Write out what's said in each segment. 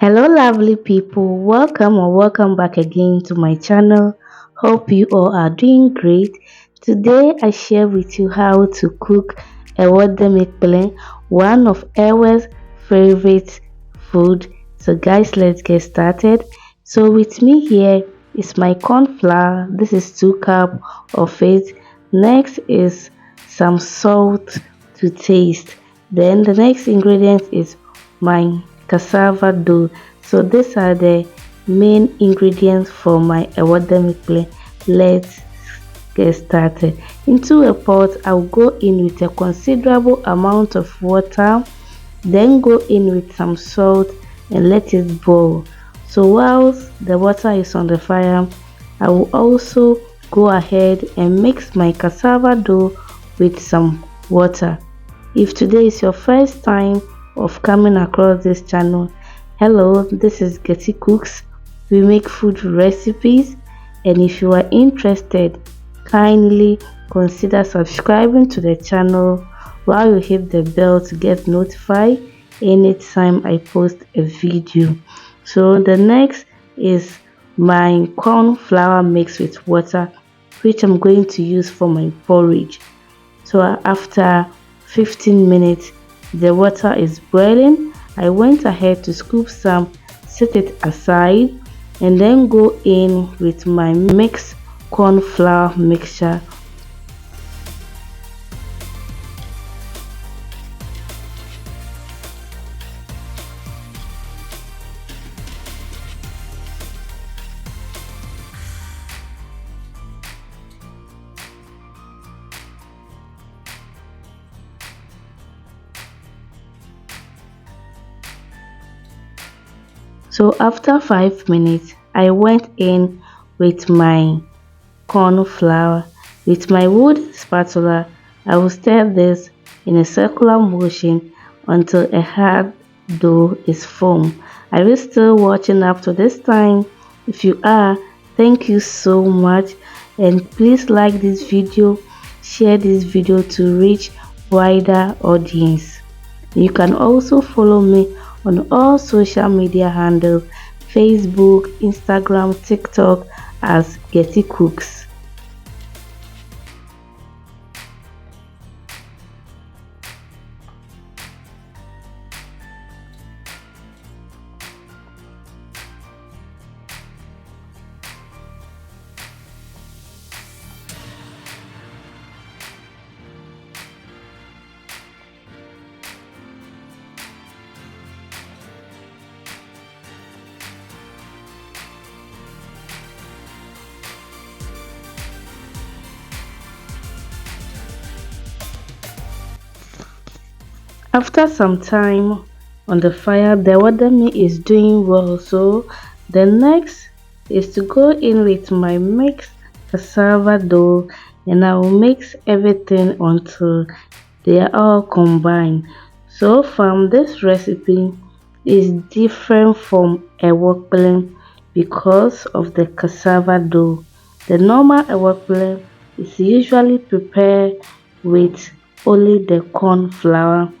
Hello, lovely people. Welcome back again to my channel. Hope you all are doing great. Today, I share with you how to cook ewordeme akple, one of Ewa's favorite food. So, guys, let's get started. So, with me here is my corn flour. This is 2 cups of it. Next is some salt to taste. Then the next ingredient is my cassava dough. So these are the main ingredients for my ewordeme play. Let's get started. Into a pot, I'll go in with a considerable amount of water, then go in with some salt and let it boil. So whilst the water is on the fire, I will also go ahead and mix my cassava dough with some water. If today is your first time of coming across this channel, hello, this is Getty Cooks. We make food recipes, and if you are interested, kindly consider subscribing to the channel while you hit the bell to get notified anytime I post a video. So the next is my corn flour mixed with water, which I'm going to use for my porridge. So after 15 minutes, the water is boiling. I went ahead to scoop some, set it aside, and then go in with my mixed corn flour mixture. So after 5 minutes, I went in with my corn flour. With my wood spatula, I will stir this in a circular motion until a hard dough is formed. Are you still watching up to this time? If you are, thank you so much, and please like this video, share this video to reach wider audience. You can also follow me on all social media handles: Facebook, Instagram, TikTok as Getty Cooks. After some time on the fire, the ewordeme is doing well. So the next is to go in with my mixed cassava dough, and I will mix everything until they are all combined. So from this recipe is different from ewordeme because of the cassava dough. The normal ewordeme is usually prepared with only the corn flour,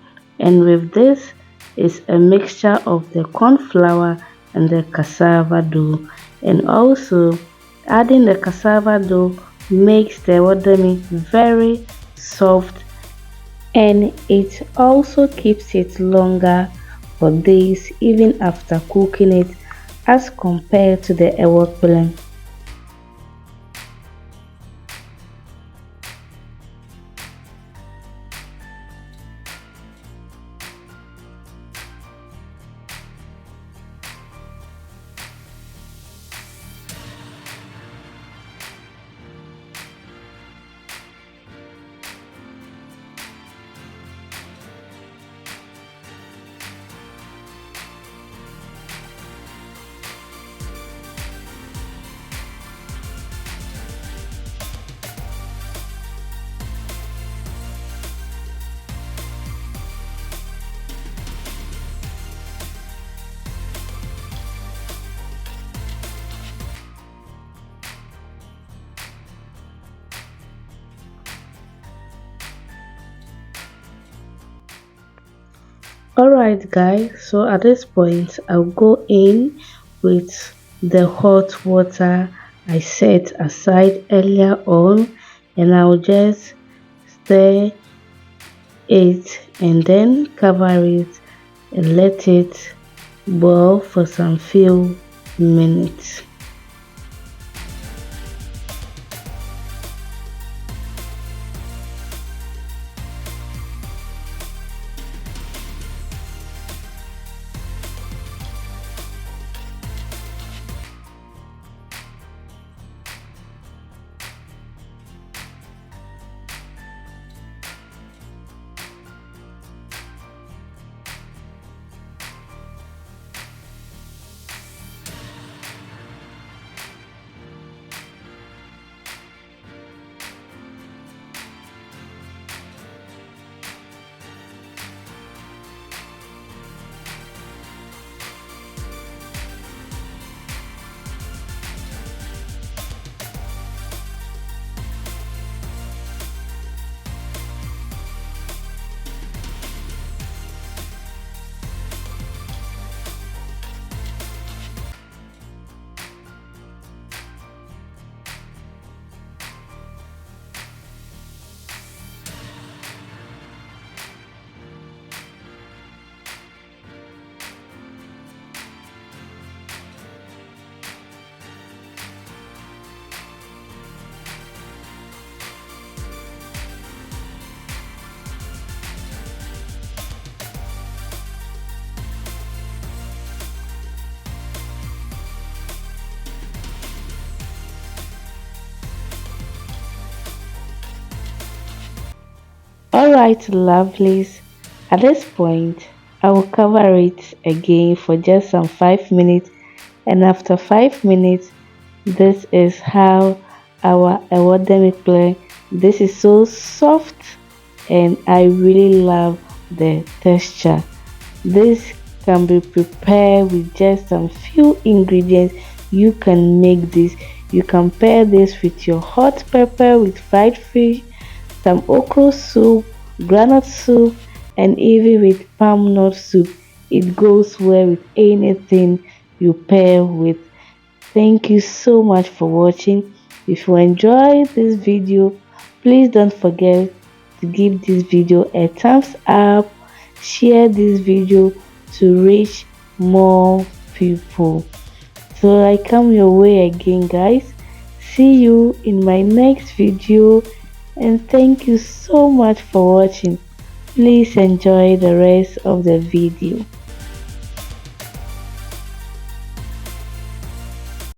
and with this is a mixture of the corn flour and the cassava dough. And also adding the cassava dough makes the ewordeme very soft, and it also keeps it longer for days even after cooking it as compared to the ewordeme. Alright guys, so at this point I'll go in with the hot water I set aside earlier on, and I'll just stir it and then cover it and let it boil for some few minutes. Alright lovelies, at this point I will cover it again for just some 5 minutes, and after 5 minutes this is how our ewordeme play. This is so soft and I really love the texture. This can be prepared with just some few ingredients. You can make this. You can pair this with your hot pepper, with fried fish, some okra soup, granite soup, and even with palm nut soup. It goes well with anything you pair with. Thank you so much for watching. If you enjoyed this video, please don't forget to give this video a thumbs up, share this video to reach more people. So I come your way again guys. See you in my next video, and thank you so much for watching. Please enjoy the rest of the video.